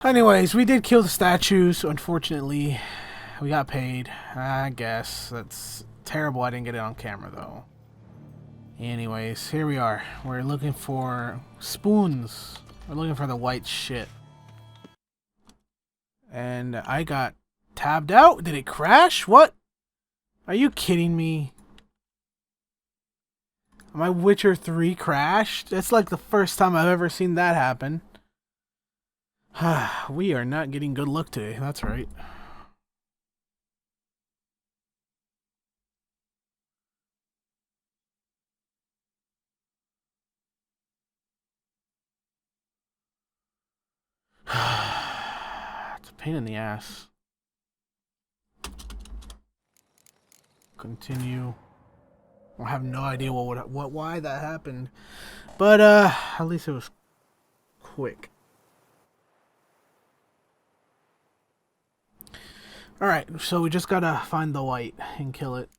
Anyways, we did kill the statues. Unfortunately, we got paid. I guess that's terrible. I didn't get it on camera though. Anyways, here we are. We're looking for spoons. We're looking for the white shit. And I got tabbed out. Did it crash? What? Are you kidding me? My Witcher 3 crashed? That's like the first time I've ever seen that happen. We are not getting good luck today. That's right. It's a pain in the ass. Continue. I have no idea why that happened, but at least it was quick. All right, so we just gotta find the white and kill it.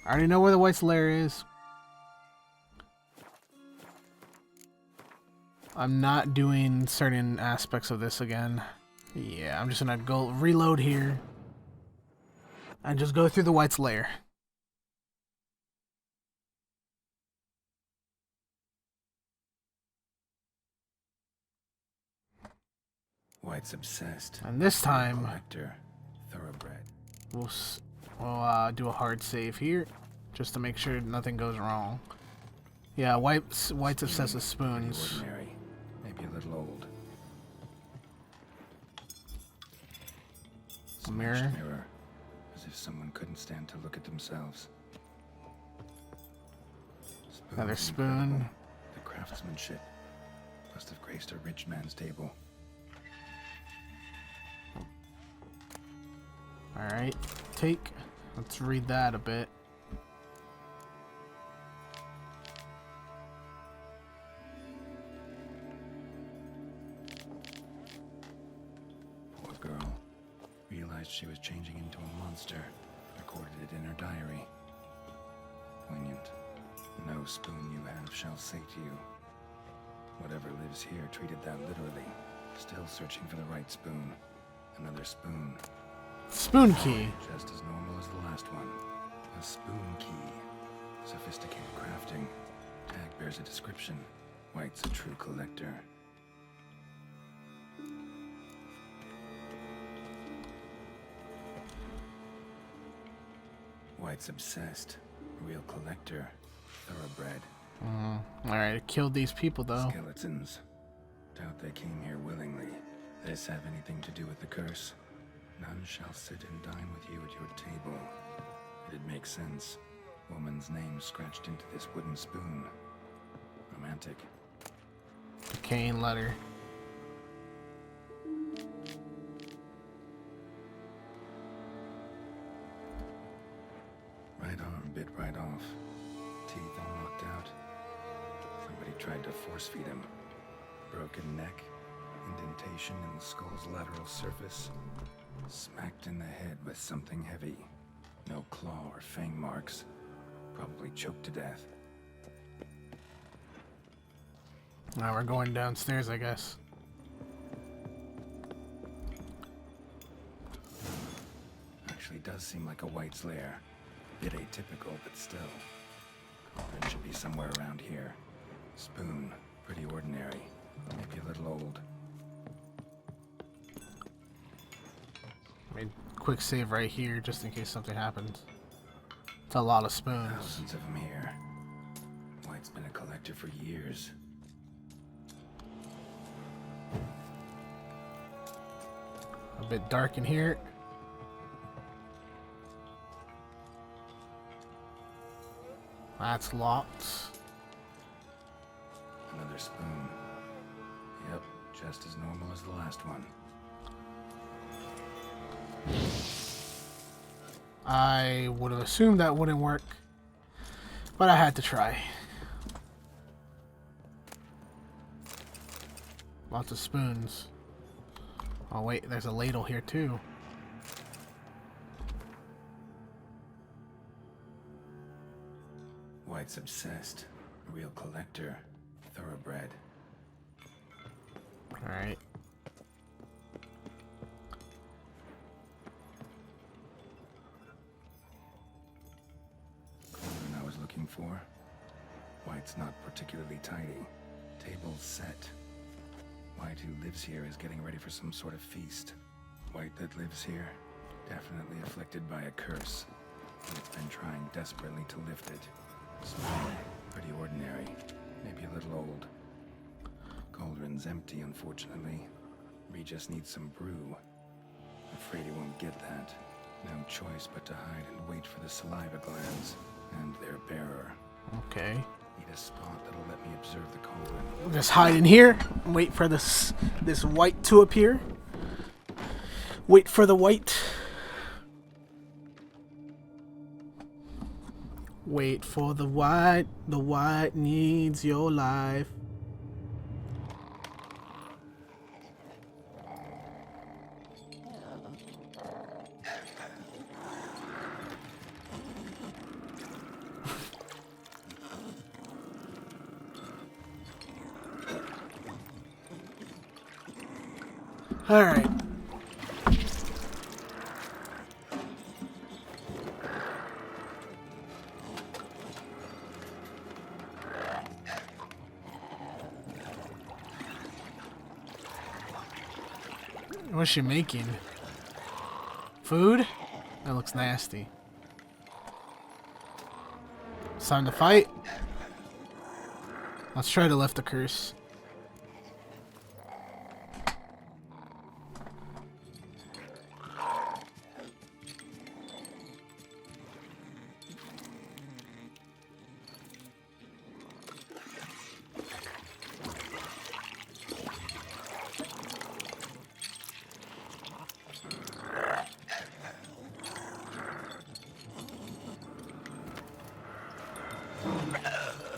I already know where the white's lair is. I'm not doing certain aspects of this again. Yeah, I'm just gonna go reload here and just go through the white's lair. White's obsessed. And this time, collector, thoroughbred. we'll do a hard save here, just to make sure nothing goes wrong. Yeah, White's obsessed with spoons. Ordinary, maybe a little old. A mirror. Mirror, as if someone couldn't stand to look at themselves. Another spoon. The craftsmanship must have graced a rich man's table. Alright, take. Let's read that a bit. Poor girl. Realized she was changing into a monster. Recorded it in her diary. Poignant. No spoon you have shall say to you. Whatever lives here treated that literally. Still searching for the right spoon. Another spoon. Spoon key. Just as normal as the last one. A spoon key. Sophisticated crafting. Tag bears a description. White's a true collector. White's obsessed. Real collector. Thoroughbred. Alright, I killed these people though. Skeletons. Doubt they came here willingly. This have anything to do with the curse? None shall sit and dine with you at your table. It'd make sense. Woman's name scratched into this wooden spoon. Romantic. Decaying letter. Right arm bit right off. Teeth all knocked out. Somebody tried to force feed him. Broken neck. Indentation in the skull's lateral surface. Smacked in the head with something heavy. No claw or fang marks. Probably choked to death. Now we're going downstairs, I guess. Actually does seem like a White's lair. Bit atypical, but still. It should be somewhere around here. Spoon. Pretty ordinary. Maybe a little old. Made quick save right here just in case something happens. It's a lot of spoons. Thousands of them here. White's been a collector for years. A bit dark in here. That's locked. Another spoon. Yep, just as normal as the last one. I would have assumed that wouldn't work, but I had to try. Lots of spoons. Oh wait, there's a ladle here too. White's obsessed. Real collector. Thoroughbred. Alright. Cauldron I was looking for. White's not particularly tidy. Table's set. White, who lives here, is getting ready for some sort of feast. White that lives here, definitely afflicted by a curse. It's been trying desperately to lift it. Small, pretty ordinary, maybe a little old. Cauldron's empty, unfortunately. We just need some brew. Afraid he won't get that. No choice but to hide and wait for the saliva glands and their bearer. Okay. Need a spot that'll let me observe the cauldron. Just hide in here. Wait for this white to appear. Wait for the white. Wait for the white. The white needs your life. All right. What's she making? Food? That looks nasty. It's time to fight. Let's try to lift the curse.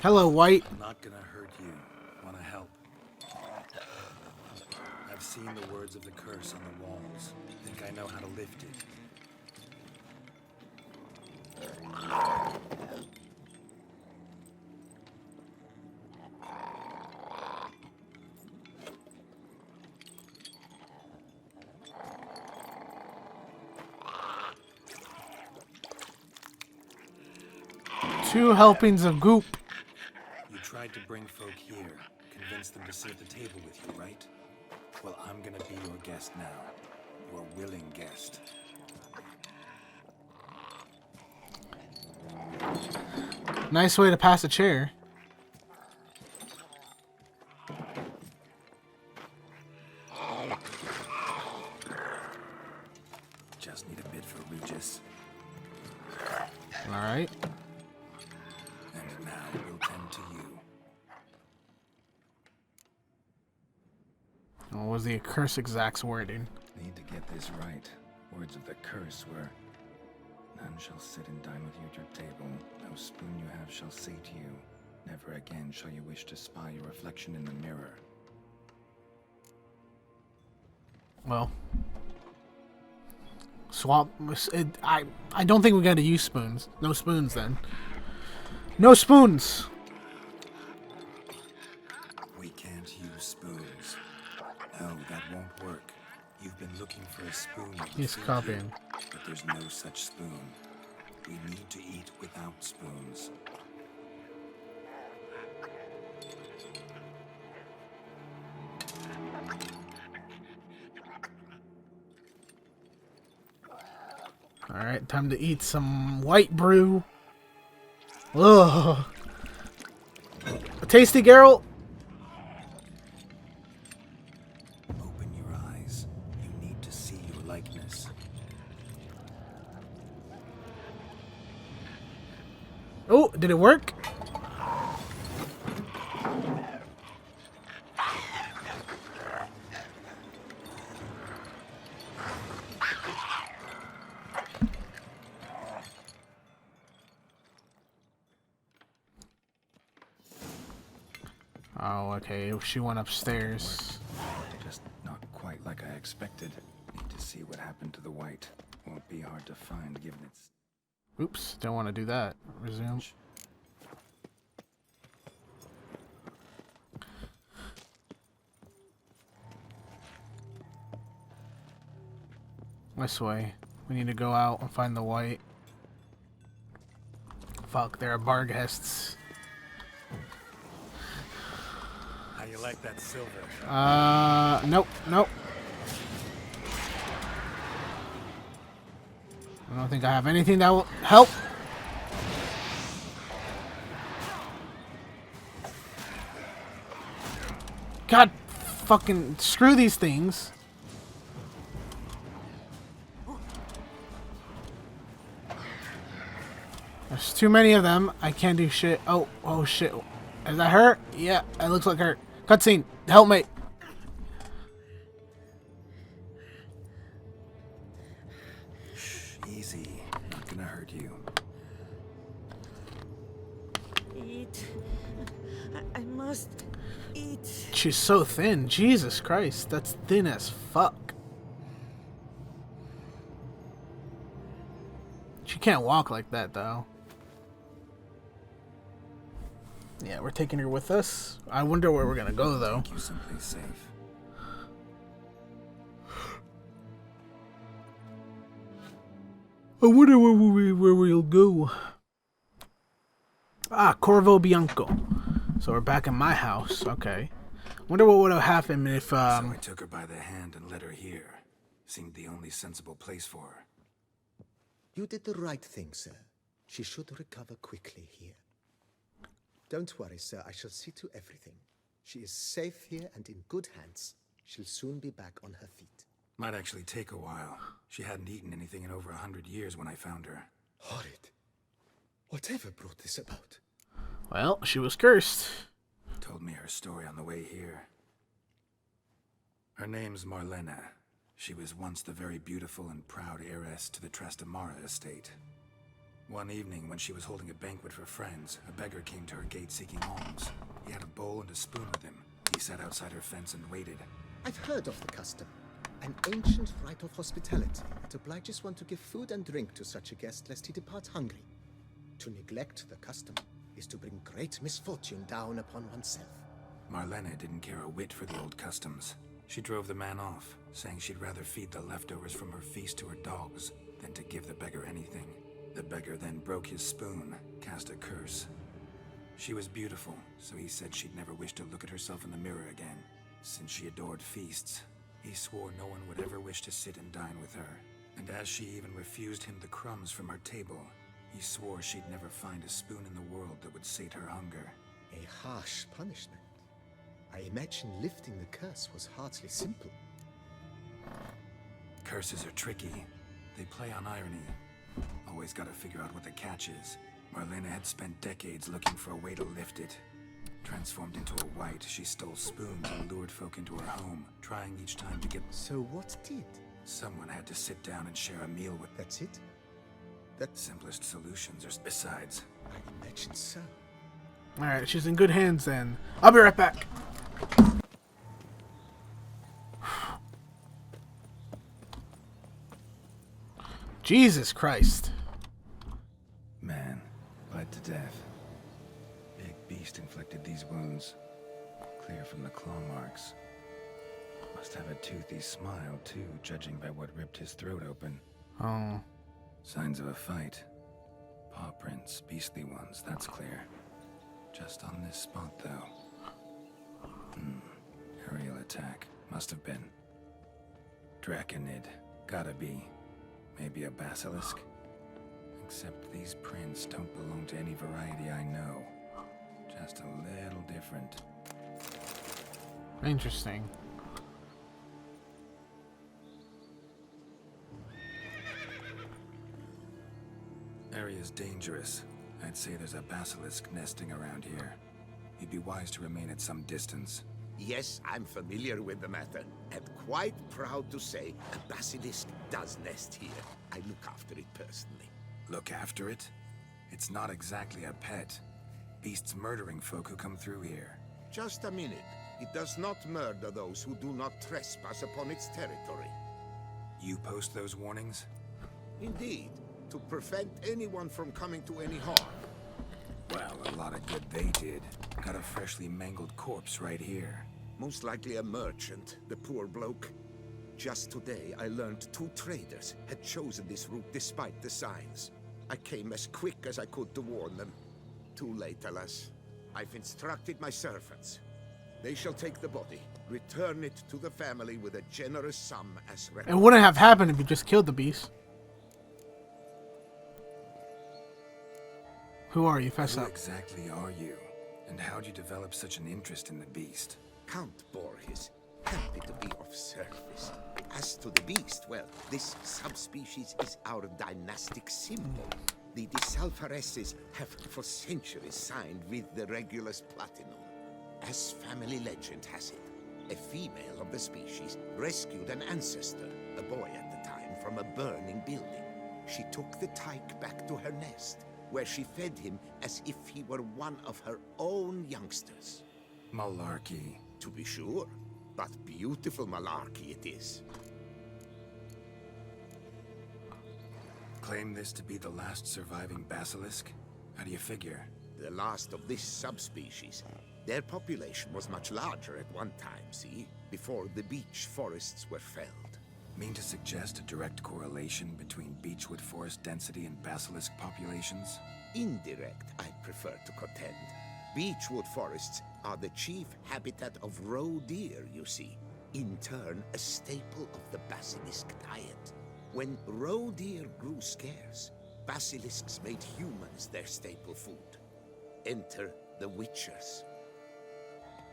Hello, White. I'm not gonna hurt you. Wanna help? I've seen the words of the curse on the walls. Think I know how to lift it. Two helpings of goop. You tried to bring folk here, convince them to sit at the table with you, right? Well, I'm gonna be your guest now. Your willing guest. Nice way to pass a chair. Just need a bit for Regis. All right. And now we'll tend to you. What was the curse exact wording? Need to get this right. Words of the curse were, none shall sit and dine with you at your table. No spoon you have shall say to you, never again shall you wish to spy your reflection in the mirror. Well, swap. I don't think we got to use spoons. No spoons then. No spoons. We can't use spoons. No, that won't work. You've been looking for a spoon. that will He's feed you, copying. But there's no such spoon. We need to eat without spoons. All right, time to eat some white brew. Ugh. A tasty, Geralt. Open your eyes. You need to see your likeness. Oh, did it work? Oh, okay. She went upstairs. Just not quite like I expected. Need to see what happened to the white. Won't be hard to find given its... Oops, don't want to do that. Resume. This way. We need to go out and find the white. Fuck, there are bar guests. How you like that silver? Nope, nope. I don't think I have anything that will help. God, fucking screw these things. There's too many of them. I can't do shit. Oh shit. Is that her? Yeah, it looks like her. Cutscene. Help me. Shh, easy. Not gonna hurt you. Eat. I must eat. She's so thin. Jesus Christ. That's thin as fuck. She can't walk like that, though. Yeah, we're taking her with us. I wonder where we're gonna go, though. Take you someplace safe. I wonder where we'll go. Ah, Corvo Bianco. So we're back in my house. Okay. Wonder what would have happened if So I took her by the hand and led her here. Seemed the only sensible place for her. You did the right thing, sir. She should recover quickly here. Don't worry, sir. I shall see to everything. She is safe here and in good hands. She'll soon be back on her feet. Might actually take a while. She hadn't eaten anything in over 100 years when I found her. Horrid. Whatever brought this about? Well, she was cursed. Told me her story on the way here. Her name's Marlena. She was once the very beautiful and proud heiress to the Trastamara estate. One evening, when she was holding a banquet for friends, a beggar came to her gate seeking alms. He had a bowl and a spoon with him. He sat outside her fence and waited. I've heard of the custom. An ancient rite of hospitality that obliges one to give food and drink to such a guest lest he depart hungry. To neglect the custom is to bring great misfortune down upon oneself. Marlena didn't care a whit for the old customs. She drove the man off, saying she'd rather feed the leftovers from her feast to her dogs than to give the beggar anything. The beggar then broke his spoon, cast a curse. She was beautiful, so he said she'd never wish to look at herself in the mirror again. Since she adored feasts, he swore no one would ever wish to sit and dine with her. And as she even refused him the crumbs from her table, he swore she'd never find a spoon in the world that would sate her hunger. A harsh punishment. I imagine lifting the curse was hardly simple. Curses are tricky. They play on irony. Always gotta figure out what the catch is. Marlena had spent decades looking for a way to lift it. Transformed into a white, she stole spoons and lured folk into her home, trying each time to get... So what did? Someone had to sit down and share a meal with... That's it? Simplest solutions are... Besides... I imagine so. Alright, she's in good hands then. I'll be right back. Jesus Christ. Man, bled to death. Big beast inflicted these wounds. Clear from the claw marks. Must have a toothy smile, too, judging by what ripped his throat open. Oh. Signs of a fight. Paw prints, beastly ones, that's clear. Just on this spot, though. Aerial attack. Must have been. Draconid. Gotta be. Maybe a basilisk? Except these prints don't belong to any variety I know. Just a little different. Interesting. Area's dangerous. I'd say there's a basilisk nesting around here. You'd be wise to remain at some distance. Yes, I'm familiar with the matter, and quite proud to say a basilisk does nest here. I look after it personally. Look after it? It's not exactly a pet. Beast's murdering folk who come through here. Just a minute. It does not murder those who do not trespass upon its territory. You post those warnings? Indeed, to prevent anyone from coming to any harm. Well, a lot of good they did. Got a freshly mangled corpse right here. Most likely a merchant, the poor bloke. Just today, I learned 2 traders had chosen this route despite the signs. I came as quick as I could to warn them. Too late, alas. I've instructed my servants. They shall take the body, return it to the family with a generous sum as It recompense. wouldn't have happened if you just killed the beast. Who are you? Fess Who up. exactly are you? And how'd you develop such an interest in the beast? Count Borges, happy to be of service. As to the beast, well, this subspecies is our dynastic symbol. The Disalfareses have for centuries signed with the Regulus Platinum. As family legend has it, a female of the species rescued an ancestor, a boy at the time, from a burning building. She took the tyke back to her nest, where she fed him as if he were one of her own youngsters. Malarkey. To be sure, but beautiful malarkey it is. Claim this to be the last surviving basilisk? How do you figure? The last of this subspecies. Their population was much larger at one time, see? Before the beech forests were felled. Mean to suggest a direct correlation between beechwood forest density and basilisk populations? Indirect, I prefer to contend. Beechwood forests are the chief habitat of roe deer, you see. In turn, a staple of the basilisk diet. When roe deer grew scarce, basilisks made humans their staple food. Enter the witchers.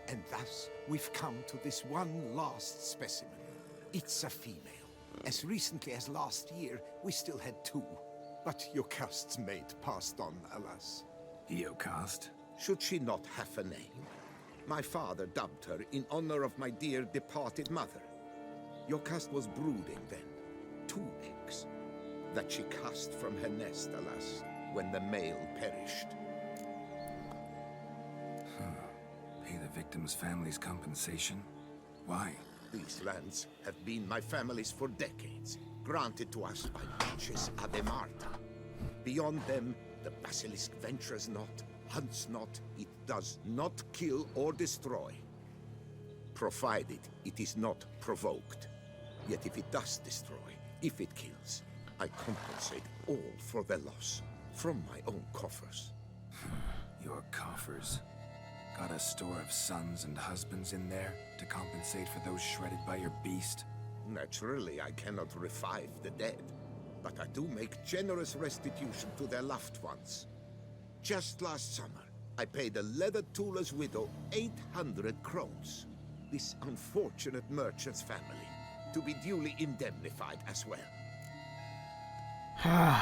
And thus, we've come to this one last specimen. It's a female. As recently as last year, we still had 2. But Yocast's mate passed on, alas. Eocost? Should she not have a name? My father dubbed her in honor of my dear departed mother. Yocast was brooding then. 2 eggs. That she cast from her nest, alas, when the male perished. Pay the victim's family's compensation? Why? These lands have been my family's for decades, granted to us by Duchess Ademarta. Beyond them, the basilisk ventures not, hunts not, it does not kill or destroy. Provided it is not provoked. Yet if it does destroy, if it kills, I compensate all for the loss, from my own coffers. Your coffers. Got a store of sons and husbands in there to compensate for those shredded by your beast? Naturally, I cannot revive the dead, but I do make generous restitution to their loved ones. Just last summer, I paid a leather tooler's widow 800 crowns. This unfortunate merchant's family, to be duly indemnified as well.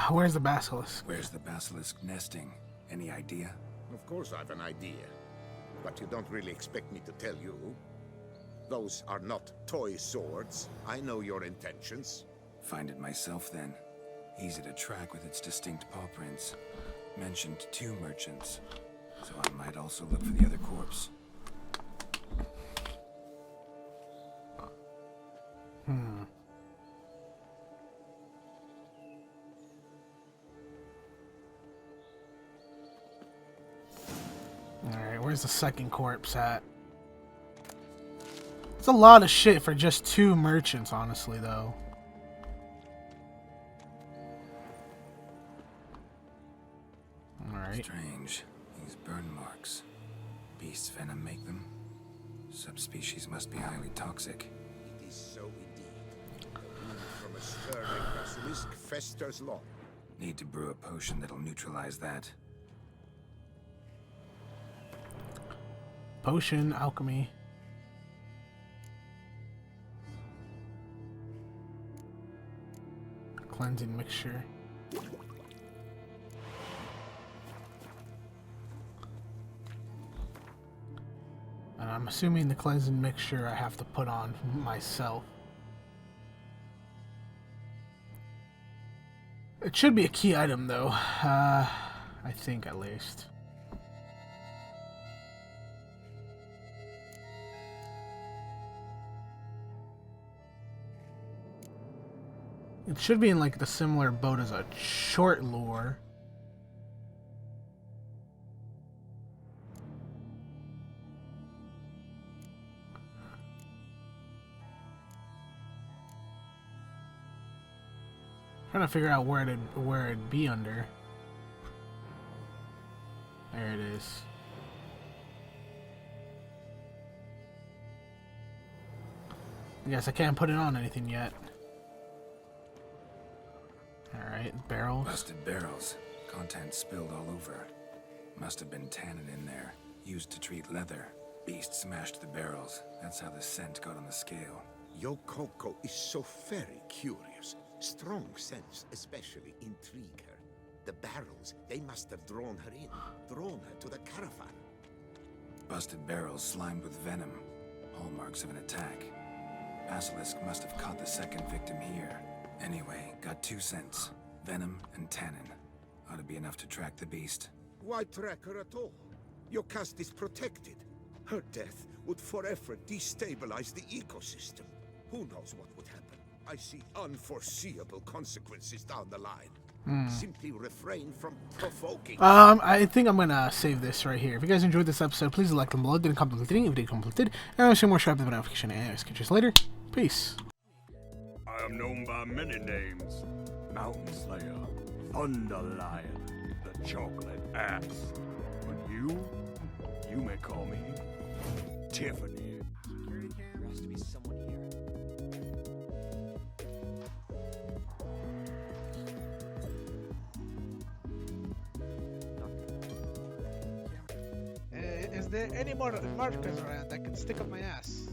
Where's the basilisk? Where's the basilisk nesting? Any idea? Of course I've an idea, but you don't really expect me to tell you. Those are not toy swords. I know your intentions. Find it myself then. Easy to track with its distinct paw prints. Mentioned 2 merchants, so I might also look for the other corpse. Alright, where's the second corpse at? It's a lot of shit for just 2 merchants, honestly, though. Alright. Strange. These burn marks. Beast's venom make them? Subspecies must be highly toxic. It is so indeed. The wound from a stirring basilisk festers long. Need to brew a potion that'll neutralize that. Potion, alchemy. Cleansing mixture. And I'm assuming the cleansing mixture I have to put on myself. It should be a key item though. I think at least. It should be in like the similar boat as a short lure. Trying to figure out where it'd be under. There it is. I guess I can't put it on anything yet. Alright, barrels. Busted barrels. Contents spilled all over. Must have been tannin in there. Used to treat leather. Beast smashed the barrels. That's how the scent got on the scale. Your Coco is so very curious. Strong scents especially intrigue her. The barrels, they must have drawn her in. Drawn her to the caravan. Busted barrels slimed with venom. Hallmarks of an attack. Basilisk must have caught the second victim here. Anyway, got 2 scents. Venom and tannin. Ought to be enough to track the beast. Why track her at all? Your caste is protected. Her death would forever destabilize the ecosystem. Who knows what would happen? I see unforeseeable consequences down the line. Simply refrain from provoking. I think I'm gonna save this right here. If you guys enjoyed this episode, please like them below. Didn't complete the thing. If it did completed, and I'll see more. Subscribe to the notification. Anyways, catch you later. Peace. I am known by many names. Mountain Slayer, Thunder Lion, the Chocolate Axe. But you may call me Tiffany. There has to be someone here. Is there any more markers around I can stick up my ass?